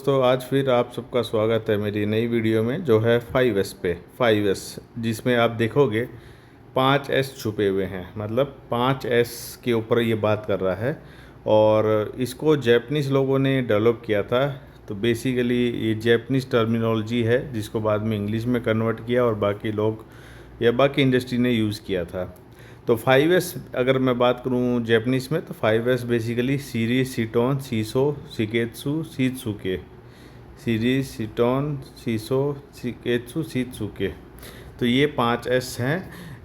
दोस्तों, आज फिर आप सबका स्वागत है मेरी नई वीडियो में जो है 5S पे 5S, जिसमें आप देखोगे 5S छुपे हुए हैं। मतलब 5S के ऊपर ये बात कर रहा है और इसको जैपनीज़ लोगों ने डेवलप किया था। तो बेसिकली ये जैपनीज़ टर्मिनोलॉजी है जिसको बाद में इंग्लिश में कन्वर्ट किया और बाकी लोग या बाकी इंडस्ट्री ने यूज़ किया था। तो 5S अगर मैं बात करूँ जैपनीज़ में, तो 5S बेसिकली सीरी, सीटोन, सीसो, शिकेत्सु, शित्सुके। सीरी, सीटोन, सीसो, शिकेत्सु, शित्सुके। तो ये 5S हैं।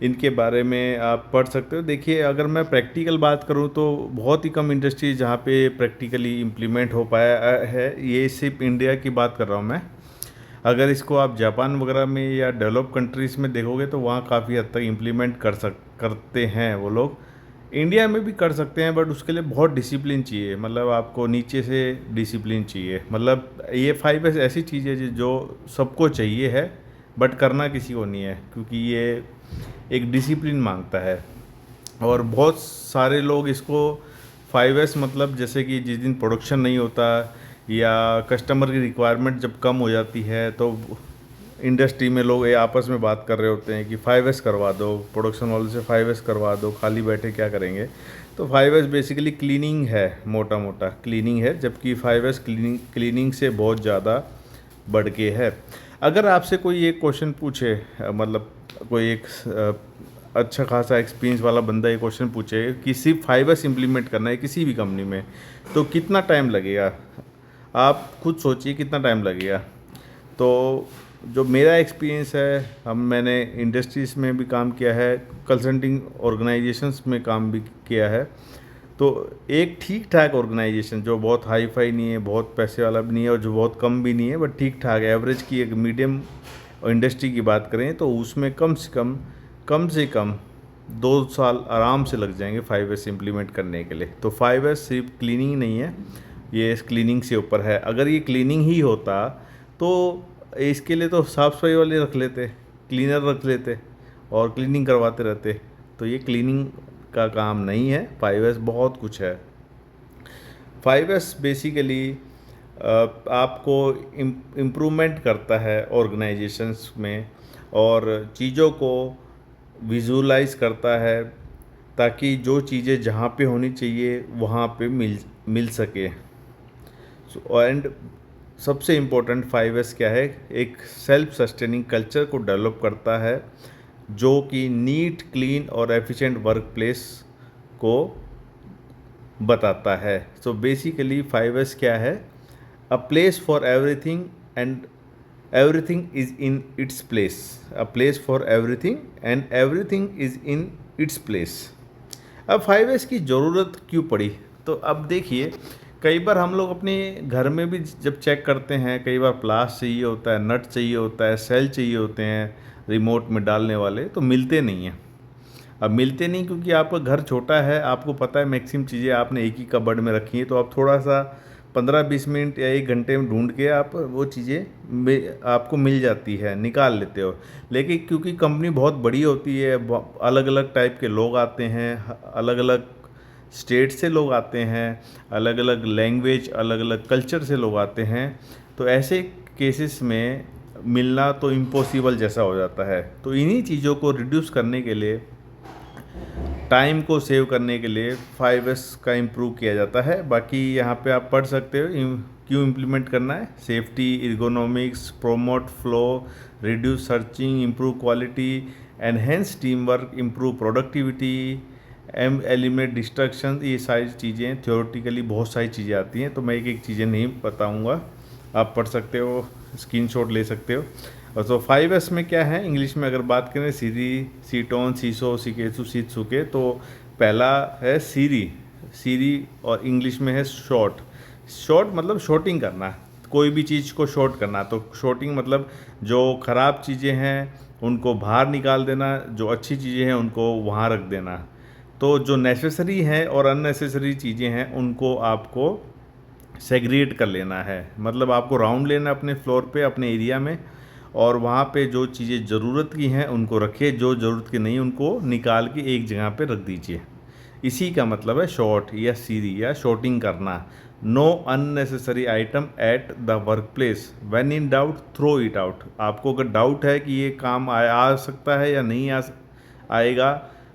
इनके बारे में आप पढ़ सकते हो। देखिए, अगर मैं प्रैक्टिकल बात करूँ तो बहुत ही कम इंडस्ट्री जहाँ पे प्रैक्टिकली इम्प्लीमेंट हो पाया है। ये सिर्फ इंडिया की बात कर रहा हूँ मैं। अगर इसको आप जापान वगैरह में या डेवलप कंट्रीज़ में देखोगे तो वहाँ काफ़ी हद तक इम्प्लीमेंट करते हैं वो लोग। इंडिया में भी कर सकते हैं, बट उसके लिए बहुत डिसिप्लिन चाहिए। मतलब आपको नीचे से डिसिप्लिन चाहिए। मतलब ये 5S ऐसी चीज़ है जो सबको चाहिए है, बट करना किसी को नहीं है, क्योंकि ये एक डिसिप्लिन मांगता है। और बहुत सारे लोग इसको 5S मतलब जैसे कि जिस दिन प्रोडक्शन नहीं होता या कस्टमर की रिक्वायरमेंट जब कम हो जाती है तो इंडस्ट्री में लोग ये आपस में बात कर रहे होते हैं कि 5S करवा दो, प्रोडक्शन वाले से 5S करवा दो, खाली बैठे क्या करेंगे। तो 5S बेसिकली क्लीनिंग है, मोटा मोटा क्लीनिंग है, जबकि 5S क्लीनिंग से बहुत ज़्यादा बढ़ के है। अगर आपसे कोई एक क्वेश्चन पूछे, मतलब कोई एक अच्छा खासा एक्सपीरियंस वाला बंदा ये क्वेश्चन पूछे कि सिर्फ 5S इम्प्लीमेंट करना है किसी भी कंपनी में, तो कितना टाइम लगेगा, आप खुद सोचिए कितना टाइम लगेगा। तो जो मेरा एक्सपीरियंस है, मैंने इंडस्ट्रीज़ में भी काम किया है, कंसल्टिंग ऑर्गेनाइजेशंस में काम भी किया है। तो एक ठीक ठाक ऑर्गेनाइजेशन जो बहुत हाई फाई नहीं है, बहुत पैसे वाला भी नहीं है और जो बहुत कम भी नहीं है, बट ठीक ठाक एवरेज की एक मीडियम इंडस्ट्री की बात करें तो उसमें कम से कम 2 साल आराम से लग जाएंगे 5S इम्प्लीमेंट करने के लिए। तो 5S सिर्फ क्लीनिंग नहीं है, ये क्लीनिंग से ऊपर है। अगर ये क्लीनिंग ही होता तो इसके लिए तो साफ़ सफाई वाले रख लेते, क्लीनर रख लेते और क्लीनिंग करवाते रहते। तो ये क्लीनिंग का काम नहीं है, 5S बहुत कुछ है। 5S बेसिकली आपको इम्प्रूवमेंट करता है ऑर्गेनाइजेशंस में और चीज़ों को विजुलाइज करता है ताकि जो चीज़ें जहाँ पे होनी चाहिए वहाँ पे मिल सके। एंड सबसे इम्पोर्टेंट 5S क्या है, एक सेल्फ सस्टेनिंग कल्चर को डेवलप करता है जो कि नीट, क्लीन और एफिशिएंट वर्क प्लेस को बताता है। सो बेसिकली 5S क्या है, अ place for everything and everything is in its place. A place for everything and everything is in its place. अब 5S की ज़रूरत क्यों पड़ी, तो अब देखिए, कई बार हम लोग अपने घर में भी जब चेक करते हैं, कई बार प्लास चाहिए होता है, नट चाहिए होता है, सेल चाहिए होते हैं रिमोट में डालने वाले, तो मिलते नहीं हैं। अब मिलते नहीं क्योंकि आपका घर छोटा है, आपको पता है मैक्सिमम चीज़ें आपने एक ही कबर्ड में रखी हैं, तो आप थोड़ा सा 15-20 मिनट या 1 घंटे में ढूंढ के आप वो चीज़ें आपको मिल जाती है, निकाल लेते हो। लेकिन क्योंकि कंपनी बहुत बड़ी होती है, अलग अलग टाइप के लोग आते हैं, अलग अलग स्टेट से लोग आते हैं, अलग अलग लैंग्वेज, अलग अलग कल्चर से लोग आते हैं, तो ऐसे केसेस में मिलना तो इम्पॉसिबल जैसा हो जाता है। तो इन्हीं चीज़ों को रिड्यूस करने के लिए, टाइम को सेव करने के लिए 5S का इम्प्रूव किया जाता है। बाकी यहाँ पे आप पढ़ सकते हो क्यों इम्प्लीमेंट करना है। Safety, ergonomics, promote flow, reduce searching, improve quality, enhance team work, improve productivity, eliminate destruction, ये सारी चीज़ें थ्योरेटिकली बहुत सारी चीज़ें आती हैं। तो मैं एक एक चीज़ें नहीं बताऊँगा, आप पढ़ सकते हो, स्क्रीनशॉट ले सकते हो। और तो 5S में क्या है, इंग्लिश में अगर बात करें, सीरी, सीटोन, सीसो, शिकेत्सु, शित्सुके। तो पहला है सीरी और इंग्लिश में है शॉर्ट मतलब शॉर्टिंग करना, कोई भी चीज़ को शॉर्ट करना। तो शॉर्टिंग मतलब जो ख़राब चीज़ें हैं उनको बाहर निकाल देना, जो अच्छी चीज़ें हैं उनको वहाँ रख देना। तो जो नेसेसरी हैं और अननेसेसरी चीज़ें हैं उनको आपको सेग्रीगेट कर लेना है। मतलब आपको राउंड लेना अपने फ्लोर पे, अपने एरिया में, और वहाँ पे जो चीज़ें ज़रूरत की हैं उनको रखिए, जो ज़रूरत की नहीं उनको निकाल के एक जगह पे रख दीजिए। इसी का मतलब है शॉर्ट या सीरी या शॉर्टिंग करना। No unnecessary item at the work place, when in doubt throw it out. आपको अगर डाउट है कि ये काम आ सकता है या नहीं आएगा,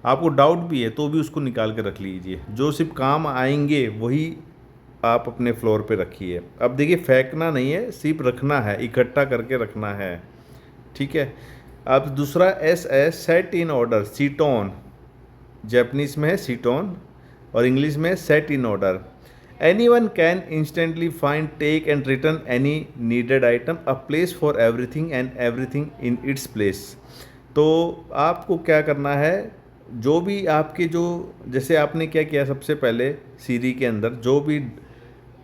आपको डाउट भी है तो भी उसको निकाल के रख लीजिए। जो सिर्फ काम आएंगे वही आप अपने फ्लोर पे रखिए। अब देखिए, फेंकना नहीं है, सिर्फ रखना है, इकट्ठा करके रखना है, ठीक है। अब दूसरा एस है सेट इन ऑर्डर, सीटोन, जैपनीज में है सीटोन और इंग्लिश में set in order. Anyone can instantly find, take and return any needed item, a place for everything and everything in its place. तो आपको क्या करना है, जो भी आपके जो, जैसे आपने क्या किया, सबसे पहले सीरी के अंदर जो भी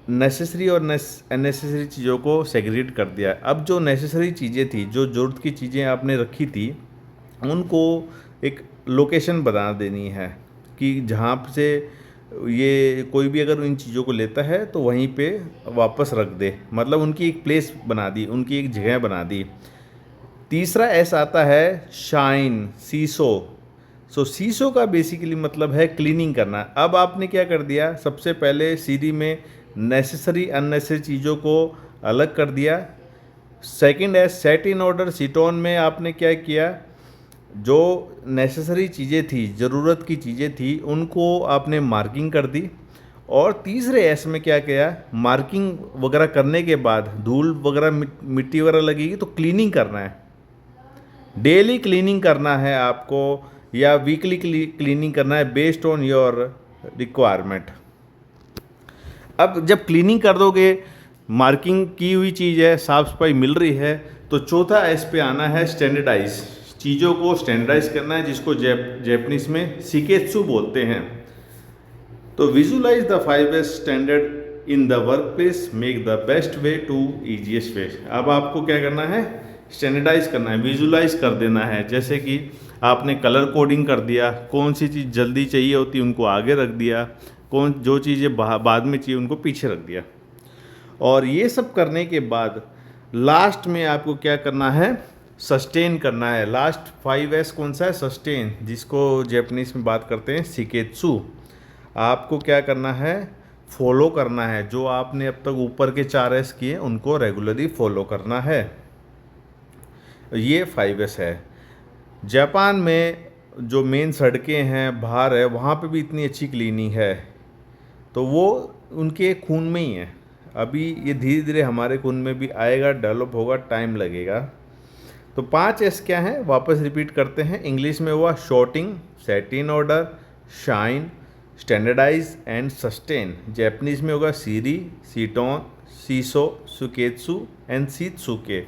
नेसेसरी और अननेसेसरी चीज़ों को सेग्रीगेट कर दिया। अब जो नेसेसरी चीज़ें थी, जो ज़रूरत की चीज़ें आपने रखी थी, उनको एक लोकेशन बता देनी है कि जहाँ से ये कोई भी अगर इन चीज़ों को लेता है तो वहीं पे वापस रख दे, मतलब उनकी एक प्लेस बना दी, उनकी एक जगह बना दी। तीसरा एस आता है शाइन, सीसो। सीसो का बेसिकली मतलब है क्लीनिंग करना। अब आपने क्या कर दिया, सबसे पहले सीरी में नेसेसरी अननेसेसरी चीज़ों को अलग कर दिया। सेकंड है सेट इन ऑर्डर, सीटोन में आपने क्या किया, जो नेसेसरी चीज़ें थी, ज़रूरत की चीज़ें थी, उनको आपने मार्किंग कर दी। और तीसरे एस में क्या किया, मार्किंग वगैरह करने के बाद धूल वगैरह मिट्टी वगैरह लगेगी तो क्लीनिंग करना है, डेली क्लीनिंग करना है आपको, या वीकली क्लीनिंग करना है, बेस्ड ऑन योर रिक्वायरमेंट। अब जब क्लीनिंग कर दोगे, मार्किंग की हुई चीज़ है, साफ सफाई मिल रही है, तो चौथा एस पे आना है स्टैंडर्डाइज, चीज़ों को स्टैंडर्डाइज करना है, जिसको जैपनीज में शिकेत्सु बोलते हैं। तो visualize the 5S standard in the work place, make the best way to easiest way. अब आपको क्या करना है, स्टैंडर्डाइज करना है, विजुलाइज कर देना है। जैसे कि आपने कलर कोडिंग कर दिया, कौन सी चीज़ जल्दी चाहिए होती उनको आगे रख दिया, जो चीज़ें बाद में चाहिए उनको पीछे रख दिया। और ये सब करने के बाद लास्ट में आपको क्या करना है, सस्टेन करना है। लास्ट 5S कौन सा है, सस्टेन, जिसको जैपनीज में बात करते हैं शिकेत्सु। आपको क्या करना है, फॉलो करना है, जो आपने अब तक ऊपर के 4S किए उनको रेगुलरली फॉलो करना है। ये 5S है। जापान में जो मेन सड़कें हैं बाहर है, वहाँ पे भी इतनी अच्छी क्लीनिंग है, तो वो उनके खून में ही है। अभी ये धीरे धीरे हमारे खून में भी आएगा, डेवलप होगा, टाइम लगेगा। तो 5S क्या है, वापस रिपीट करते हैं। इंग्लिश में हुआ sorting, set in order, shine, standardize and sustain. Japanese में होगा सीरी, सीटोन, सीसो, सुकेत्सु एंड सीत्सुके।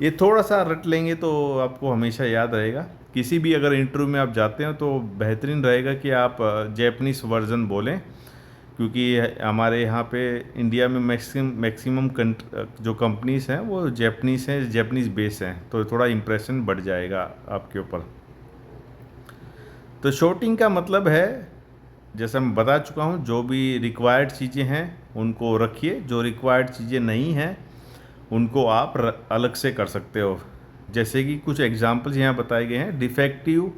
ये थोड़ा सा रट लेंगे तो आपको हमेशा याद रहेगा। किसी भी अगर इंटरव्यू में आप जाते हैं तो बेहतरीन रहेगा कि आप जैपनीज वर्जन बोलें, क्योंकि हमारे यहाँ पे इंडिया में मैक्सिमम जो कंपनीज हैं वो जैपनीज हैं, जैपनीज बेस हैं, तो थोड़ा इम्प्रेशन बढ़ जाएगा आपके ऊपर। तो शॉर्टिंग का मतलब है, जैसा मैं बता चुका हूँ, जो भी रिक्वायर्ड चीज़ें हैं उनको रखिए, जो रिक्वायर्ड चीज़ें नहीं हैं उनको आप अलग से कर सकते हो। जैसे कि कुछ एग्जांपल्स यहाँ बताए गए हैं, डिफेक्टिव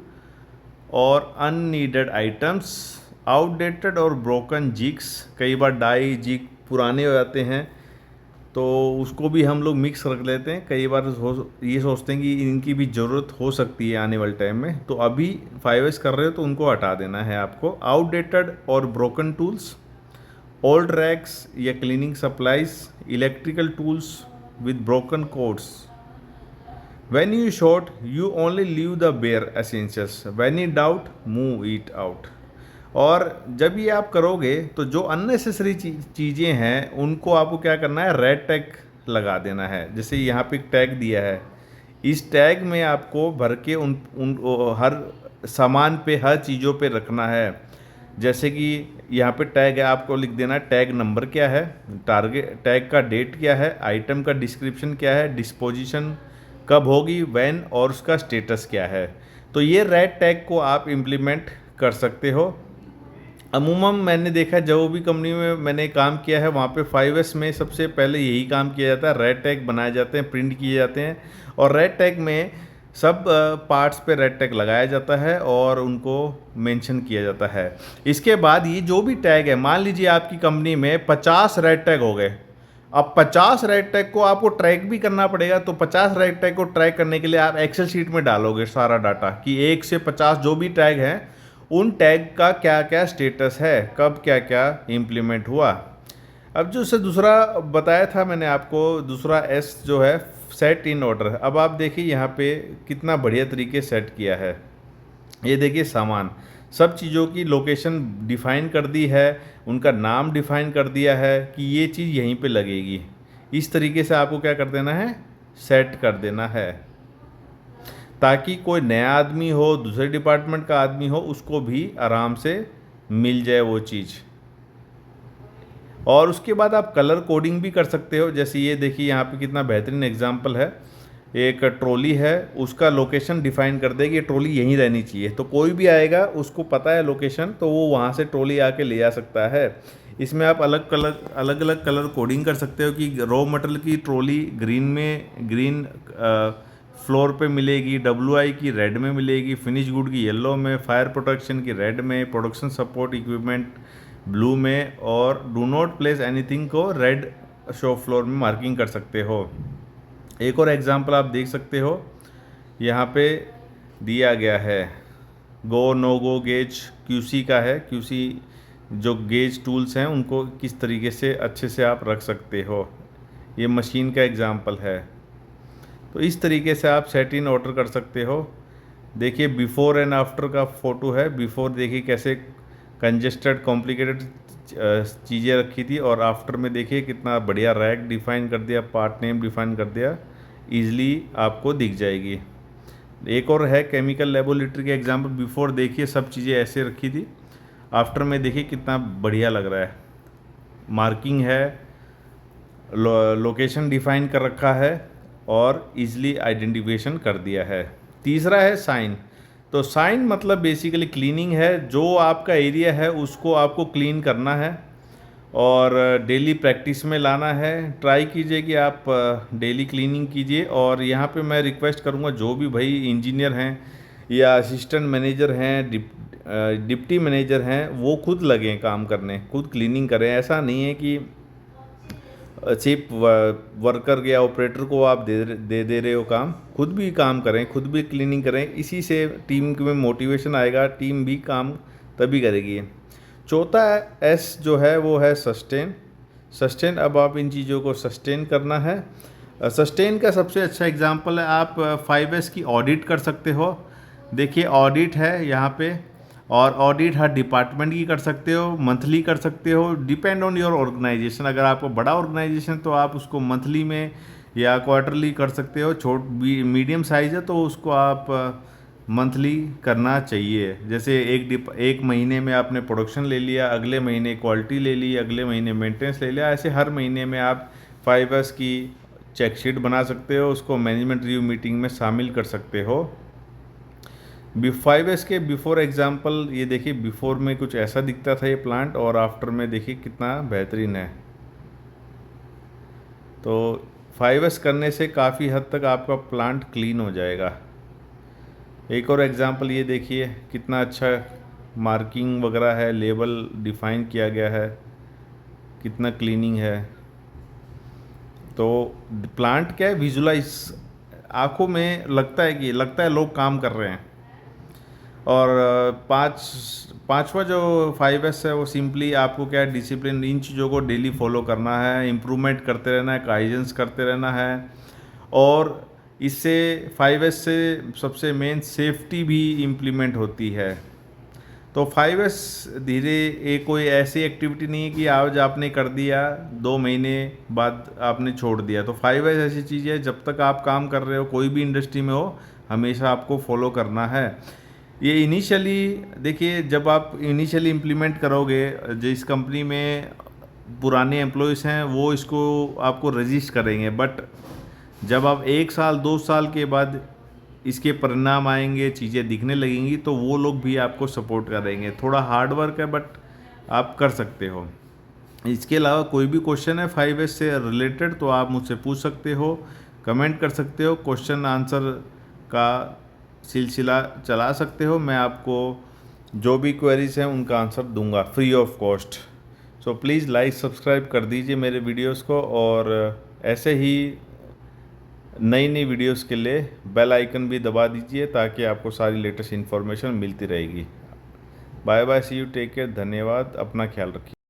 और अननीडेड आइटम्स, आउटडेटेड और ब्रोकन जिग्स। कई बार डाई जिग पुराने हो जाते हैं तो उसको भी हम लोग मिक्स रख लेते हैं। कई बार ये सोचते हैं कि इनकी भी ज़रूरत हो सकती है आने वाले टाइम में, तो अभी 5S कर रहे हो तो उनको हटा देना है आपको। आउटडेटेड और ब्रोकन टूल्स, ओल्ड रैक्स या cleaning supplies, electrical tools with broken codes. When you short, you only leave the bare essentials. When in doubt, move it out. और जब ये आप करोगे तो जो अननेसेसरी चीज़ें हैं उनको आपको क्या करना है, रेड टैग लगा देना है। जैसे यहाँ पे एक टैग दिया है, इस टैग में आपको भर के उन हर सामान पे, हर चीज़ों पे रखना है। जैसे कि यहाँ पे टैग है, आपको लिख देना टैग नंबर क्या है, टारगेट टैग का डेट क्या है, आइटम का डिस्क्रिप्शन क्या है, डिस्पोजिशन कब होगी, व्हेन, और उसका स्टेटस क्या है। तो ये रेड टैग को आप इम्प्लीमेंट कर सकते हो। अमूमन मैंने देखा जो भी कंपनी में मैंने काम किया है वहाँ पे 5S में सबसे पहले यही काम किया जाता है, रेड टैग बनाए जाते हैं, प्रिंट किए जाते हैं। और रेड टैग में सब पार्ट्स पे रेड टैग लगाया जाता है और उनको मेंशन किया जाता है। इसके बाद ये जो भी टैग है, मान लीजिए आपकी कंपनी में 50 रेड टैग हो गए। अब 50 रेड टैग को आपको ट्रैक भी करना पड़ेगा, तो 50 रेड टैग को ट्रैक करने के लिए आप एक्सेल शीट में डालोगे सारा डाटा कि 1 से 50 जो भी टैग हैं उन टैग का क्या क्या स्टेटस है, कब क्या क्या इम्प्लीमेंट हुआ। अब जो उससे दूसरा बताया था मैंने आपको, दूसरा एस जो है सेट इन ऑर्डर। अब आप देखिए यहाँ पे कितना बढ़िया तरीके सेट किया है। ये देखिए सामान, सब चीज़ों की लोकेशन डिफ़ाइन कर दी है, उनका नाम डिफ़ाइन कर दिया है कि ये चीज़ यहीं पे लगेगी। इस तरीके से आपको क्या कर देना है, सेट कर देना है, ताकि कोई नया आदमी हो, दूसरे डिपार्टमेंट का आदमी हो, उसको भी आराम से मिल जाए वो चीज़। और उसके बाद आप कलर कोडिंग भी कर सकते हो। जैसे ये देखिए यहाँ पे कितना बेहतरीन एग्जांपल है, एक ट्रॉली है, उसका लोकेशन डिफाइन कर दे कि ये ट्रॉली यहीं रहनी चाहिए, तो कोई भी आएगा उसको पता है लोकेशन, तो वो वहाँ से ट्रॉली आके ले जा सकता है। इसमें आप अलग अलग कलर कोडिंग कर सकते हो कि रॉ मटेरियल की ट्रॉली ग्रीन फ्लोर पे मिलेगी, WI की रेड में मिलेगी, फिनिश गुड की येलो में, फायर प्रोटेक्शन की रेड में, प्रोडक्शन सपोर्ट इक्विपमेंट ब्लू में, और डू नॉट प्लेस एनीथिंग को रेड शॉप फ्लोर में मार्किंग कर सकते हो। एक और एग्जांपल आप देख सकते हो, यहाँ पे दिया गया है go no go gauge QC का है। QC जो गेज टूल्स हैं उनको किस तरीके से अच्छे से आप रख सकते हो, ये मशीन का एग्जांपल है। तो इस तरीके से आप सेट इन ऑर्डर कर सकते हो। देखिए बिफ़ोर एंड आफ्टर का फ़ोटो है। बिफ़ोर देखिए कैसे कंजेस्टेड कॉम्प्लिकेटेड चीज़ें रखी थी, और आफ्टर में देखिए कितना बढ़िया रैक डिफ़ाइन कर दिया, पार्ट नेम डिफ़ाइन कर दिया, ईज़िली आपको दिख जाएगी। एक और है केमिकल लेबोरेटरी के एग्जांपल। बिफ़ोर देखिए सब चीज़ें ऐसे रखी थी, आफ्टर में देखिए कितना बढ़िया लग रहा है, मार्किंग है, लोकेशन डिफ़ाइन कर रखा है और ईज़िली आइडेंटिफिकेशन कर दिया है। तीसरा है साइन। तो साइन मतलब बेसिकली क्लीनिंग है, जो आपका एरिया है उसको आपको क्लीन करना है और डेली प्रैक्टिस में लाना है। ट्राई कीजिए कि आप डेली क्लीनिंग कीजिए। और यहाँ पे मैं रिक्वेस्ट करूँगा जो भी भाई इंजीनियर हैं या असिस्टेंट मैनेजर हैं, डिप्टी मैनेजर हैं, वो खुद लगें काम करने, खुद क्लीनिंग करें। ऐसा नहीं है कि सिर्फ वर्कर या ऑपरेटर को आप दे रहे हो काम, खुद भी काम करें, खुद भी क्लीनिंग करें। इसी से टीम में मोटिवेशन आएगा, टीम भी काम तभी करेगी। चौथा S जो है वो है सस्टेन। अब आप इन चीज़ों को सस्टेन करना है। सस्टेन का सबसे अच्छा एग्जांपल है, आप 5S की ऑडिट कर सकते हो। देखिए ऑडिट है यहाँ पे, और ऑडिट हर डिपार्टमेंट की कर सकते हो, मंथली कर सकते हो, डिपेंड ऑन योर ऑर्गेनाइजेशन। अगर आपको बड़ा ऑर्गेनाइजेशन तो आप उसको मंथली में या क्वार्टरली कर सकते हो। मीडियम साइज़ है तो उसको आप मंथली करना चाहिए। जैसे एक महीने में आपने प्रोडक्शन ले लिया, अगले महीने क्वालिटी ले ली, अगले महीने मेंटेनेंस ले लिया, ऐसे हर महीने में आप 5S की चेकशीट बना सकते हो, उसको मैनेजमेंट रिव्यू मीटिंग में शामिल कर सकते हो। 5S के बिफ़ोर एग्जांपल ये देखिए, बिफ़ोर में कुछ ऐसा दिखता था ये प्लांट, और आफ्टर में देखिए कितना बेहतरीन है। तो 5S करने से काफ़ी हद तक आपका प्लांट क्लीन हो जाएगा। एक और एग्जांपल ये देखिए, कितना अच्छा मार्किंग वगैरह है, लेबल डिफ़ाइन किया गया है, कितना क्लीनिंग है। तो प्लांट क्या है, विजुलाइज आँखों में लगता है लोग काम कर रहे हैं। और पाँचवा जो 5S है वो सिंपली आपको क्या है, डिसिप्लिन, इन चीज़ों को डेली फॉलो करना है, इम्प्रूवमेंट करते रहना है, काइजेंस करते रहना है। और इससे 5S से सबसे मेन सेफ्टी भी इम्प्लीमेंट होती है। तो 5S कोई ऐसी एक्टिविटी नहीं है कि आज आपने कर दिया 2 महीने बाद आपने छोड़ दिया। तो 5S ऐसी चीज़ है, जब तक आप काम कर रहे हो, कोई भी इंडस्ट्री में हो, हमेशा आपको फॉलो करना है। ये इनिशियली देखिए, जब आप इनिशियली इम्प्लीमेंट करोगे, जिस कंपनी में पुराने एम्प्लॉयज़ हैं वो इसको आपको रजिस्ट करेंगे, बट जब आप 1 साल 2 साल के बाद इसके परिणाम आएंगे, चीज़ें दिखने लगेंगी, तो वो लोग भी आपको सपोर्ट करेंगे। थोड़ा हार्ड वर्क है बट आप कर सकते हो। इसके अलावा कोई भी क्वेश्चन है 5S से रिलेटेड तो आप मुझसे पूछ सकते हो, कमेंट कर सकते हो। क्वेश्चन आंसर का सिलसिला चला सकते हो। मैं आपको जो भी क्वेरीज हैं उनका आंसर दूंगा free of cost. So please like subscribe कर दीजिए मेरे वीडियोस को, और ऐसे ही नई नई वीडियोस के लिए बेल आइकन भी दबा दीजिए ताकि आपको सारी लेटेस्ट इन्फॉर्मेशन मिलती रहेगी। Bye bye, see you, take care, धन्यवाद, अपना ख्याल रखिए।